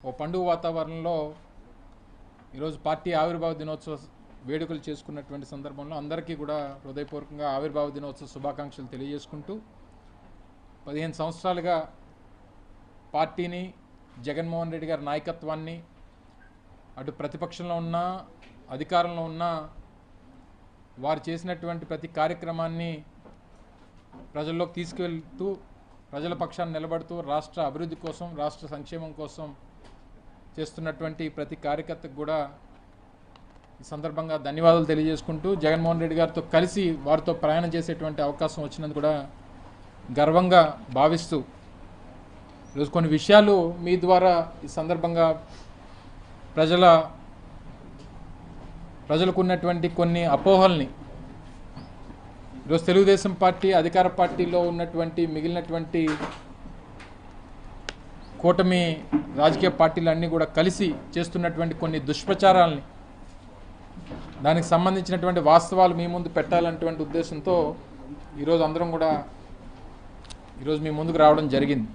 ఓ పండుగ వాతావరణంలో ఈరోజు పార్టీ ఆవిర్భావ దినోత్సవ వేడుకలు చేసుకున్నటువంటి సందర్భంలో అందరికీ కూడా హృదయపూర్వకంగా ఆవిర్భావ దినోత్సవ శుభాకాంక్షలు తెలియజేసుకుంటూ 15 సంవత్సరాలుగా పార్టీని జగన్మోహన్ రెడ్డి గారి నాయకత్వాన్ని అటు ప్రతిపక్షంలో ఉన్నా అధికారంలో ఉన్నా వారు చేసినటువంటి ప్రతి కార్యక్రమాన్ని ప్రజల్లోకి తీసుకువెళ్తూ ప్రజల పక్షాన్ని నిలబడుతూ రాష్ట్ర అభివృద్ధి కోసం రాష్ట్ర సంక్షేమం కోసం చేస్తున్నటువంటి ప్రతి కార్యకర్తకు కూడా ఈ సందర్భంగా ధన్యవాదాలు తెలియజేసుకుంటూ జగన్మోహన్ రెడ్డి గారితో కలిసి వారితో ప్రయాణం చేసేటువంటి అవకాశం వచ్చినందుకు కూడా గర్వంగా భావిస్తూ ఈరోజు కొన్ని విషయాలు మీ ద్వారా ఈ సందర్భంగా ప్రజలకు ఉన్నటువంటి కొన్ని అపోహల్ని ఈరోజు తెలుగుదేశం పార్టీ అధికార పార్టీలో ఉన్నటువంటి మిగిలినటువంటి కూటమి రాజకీయ పార్టీలన్నీ కూడా కలిసి చేస్తున్నటువంటి కొన్ని దుష్ప్రచారాలని దానికి సంబంధించినటువంటి వాస్తవాలు మీ ముందు పెట్టాలన్నటువంటి ఉద్దేశంతో ఈరోజు అందరం కూడా ఈరోజు మీ ముందుకు రావడం జరిగింది.